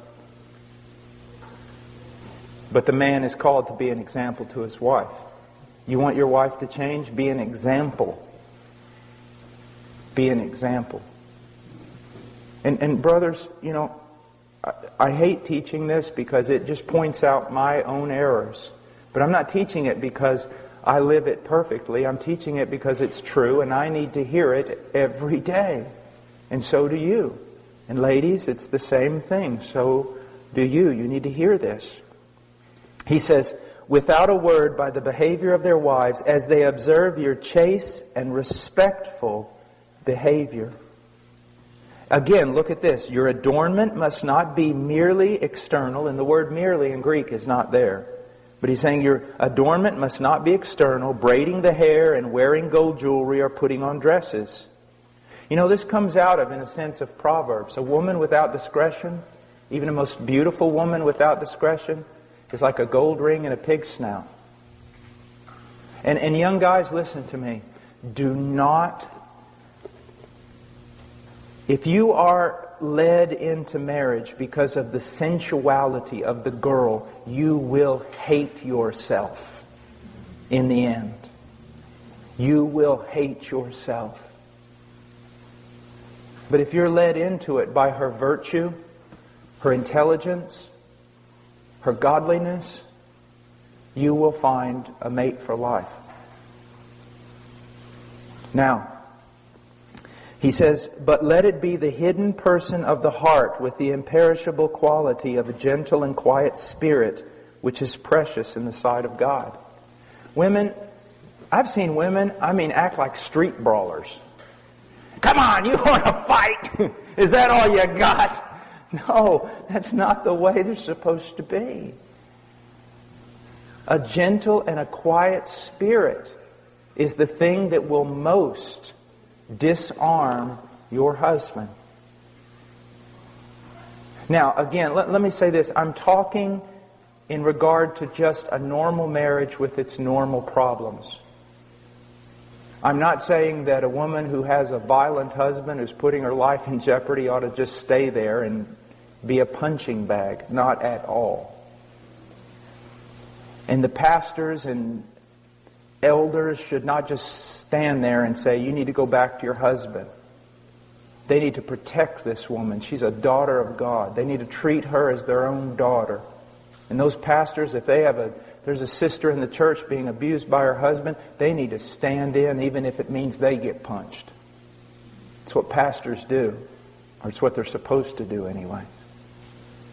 But the man is called to be an example to his wife. You want your wife to change? Be an example. Be an example. And brothers, I hate teaching this because it just points out my own errors. But I'm not teaching it because I live it perfectly. I'm teaching it because it's true and I need to hear it every day. And so do you. And ladies, it's the same thing. So do you. You need to hear this. He says, without a word, by the behavior of their wives, as they observe your chaste and respectful behavior. Again, look at this. Your adornment must not be merely external. And the word merely in Greek is not there. But he's saying your adornment must not be external, braiding the hair and wearing gold jewelry or putting on dresses. You know, this comes out of, in a sense, of Proverbs. A woman without discretion, even a most beautiful woman without discretion, is like a gold ring in a pig's snout. And young guys, listen to me. Do not... If you are led into marriage because of the sensuality of the girl, you will hate yourself in the end. You will hate yourself. But if you're led into it by her virtue, her intelligence, her godliness, you will find a mate for life. Now, he says, but let it be the hidden person of the heart with the imperishable quality of a gentle and quiet spirit, which is precious in the sight of God. Women, I've seen women, act like street brawlers. Come on, you want to fight? Is that all you got? No, that's not the way they're supposed to be. A gentle and a quiet spirit is the thing that will most disarm your husband. Now, again, let me say this. I'm talking in regard to just a normal marriage with its normal problems. I'm not saying that a woman who has a violent husband who's putting her life in jeopardy ought to just stay there and be a punching bag. Not at all. And the pastors and elders should not just stand there and say, you need to go back to your husband. They need to protect this woman. She's a daughter of God. They need to treat her as their own daughter. And those pastors, if there's a sister in the church being abused by her husband, they need to stand in, even if it means they get punched. It's what pastors do. Or it's what they're supposed to do anyway.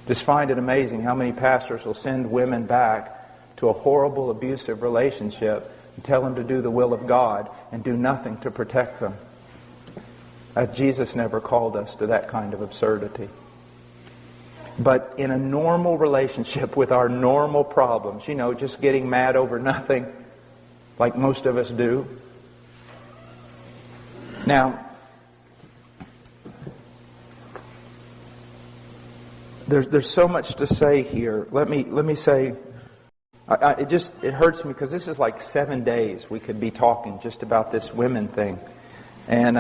Just find it amazing how many pastors will send women back to a horrible, abusive relationship and tell them to do the will of God and do nothing to protect them. Jesus never called us to that kind of absurdity. But in a normal relationship with our normal problems, just getting mad over nothing, like most of us do. Now, there's so much to say here. Let me say, it hurts me because this is like 7 days we could be talking just about this women thing. And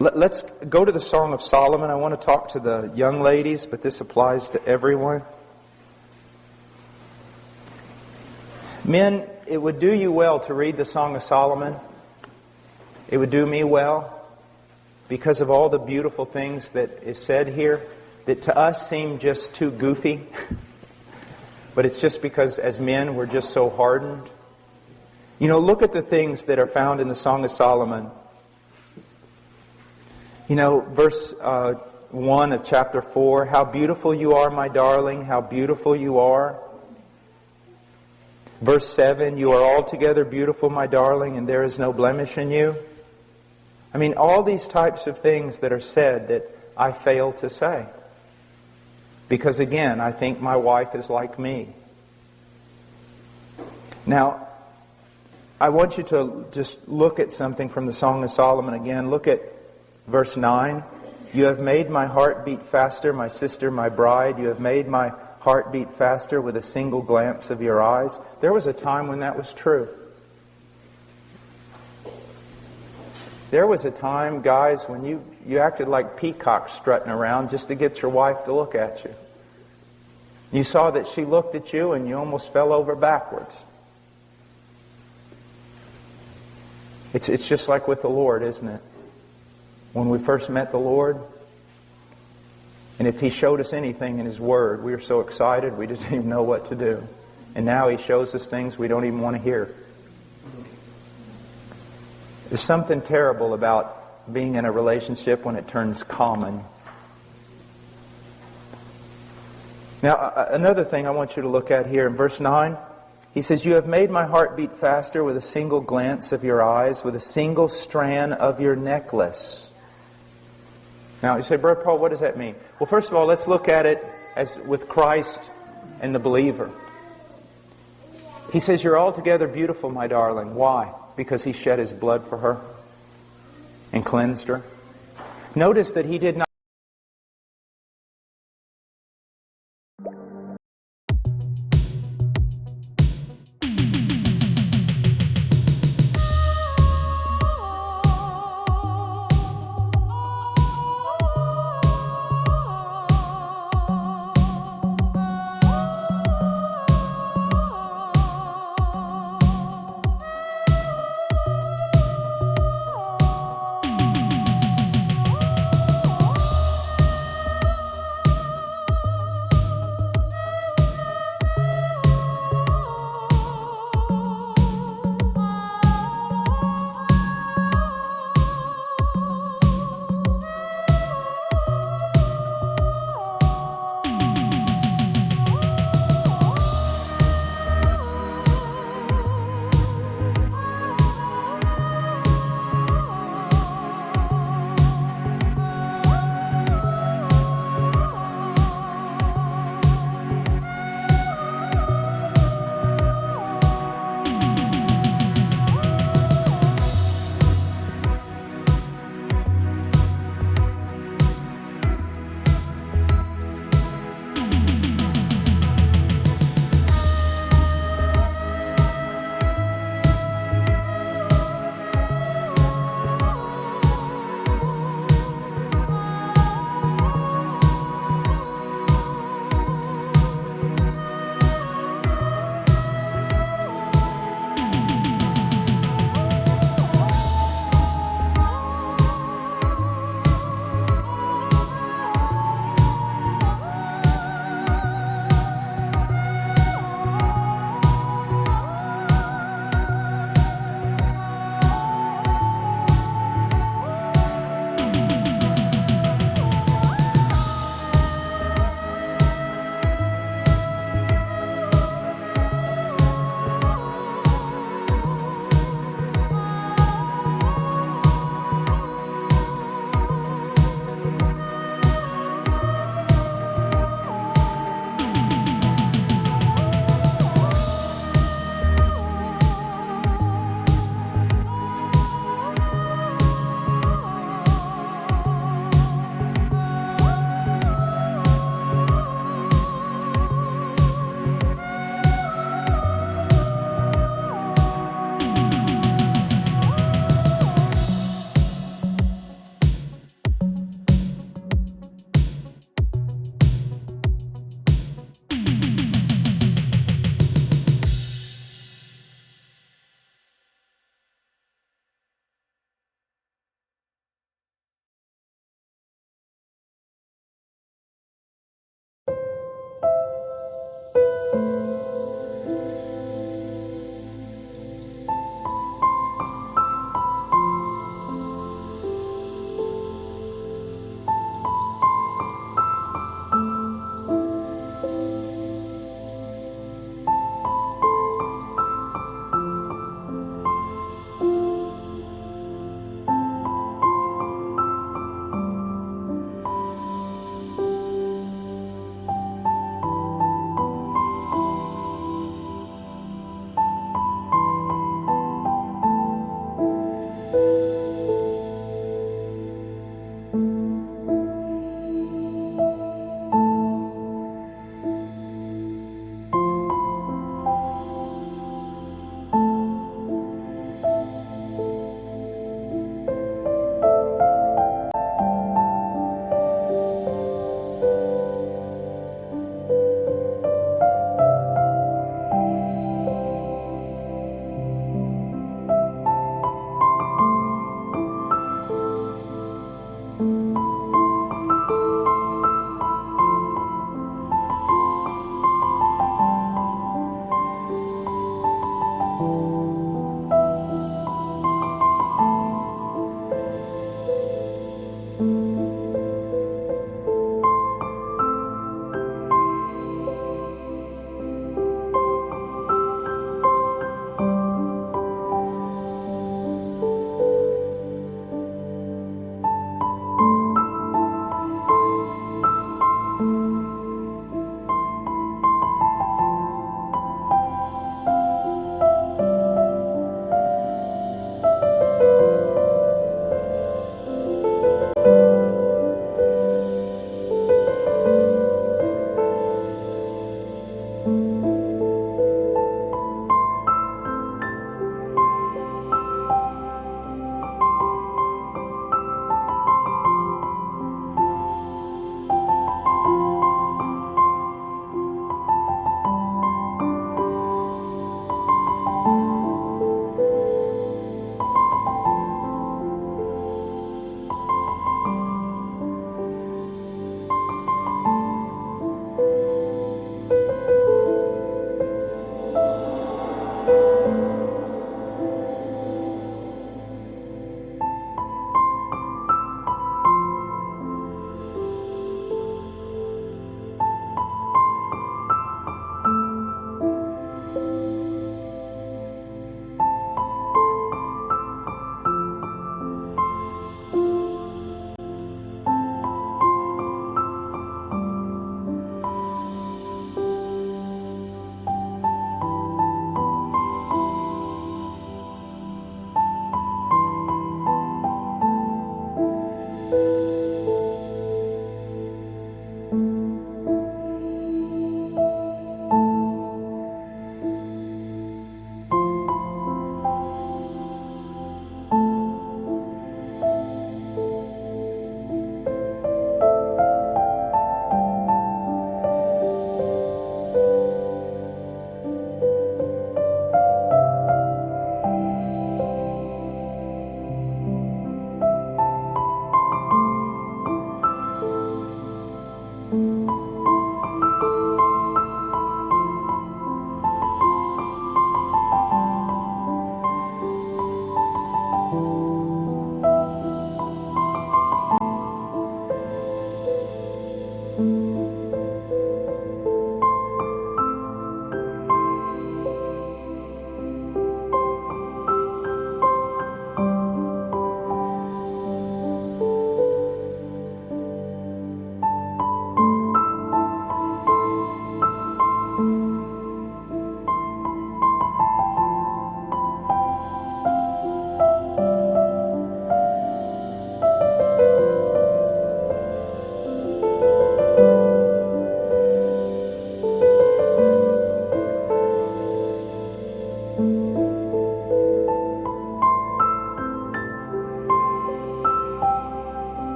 let's go to the Song of Solomon. I want to talk to the young ladies, but this applies to everyone. Men, it would do you well to read the Song of Solomon. It would do me well because of all the beautiful things that is said here that to us seem just too goofy. But it's just because as men we're just so hardened. Look at the things that are found in the Song of Solomon. Verse 1 of chapter 4, how beautiful you are, my darling, how beautiful you are. Verse 7, you are altogether beautiful, my darling, and there is no blemish in you. All these types of things that are said that I fail to say. Because again, I think my wife is like me. Now, I want you to just look at something from the Song of Solomon again. Look at verse 9. You have made my heart beat faster, my sister, my bride. You have made my heart beat faster with a single glance of your eyes. There was a time when that was true. There was a time, guys, when you acted like peacocks strutting around just to get your wife to look at you. You saw that she looked at you and you almost fell over backwards. It's just like with the Lord, isn't it? When we first met the Lord, and if He showed us anything in His Word, we were so excited we didn't even know what to do. And now He shows us things we don't even want to hear. There's something terrible about being in a relationship when it turns common. Now, another thing I want you to look at here in verse 9. He says, you have made my heart beat faster with a single glance of your eyes, with a single strand of your necklace. Now, you say, Brother Paul, what does that mean? Well, first of all, let's look at it as with Christ and the believer. He says, you're altogether beautiful, my darling. Why? Because He shed His blood for her. and cleansed her. Notice that he did not.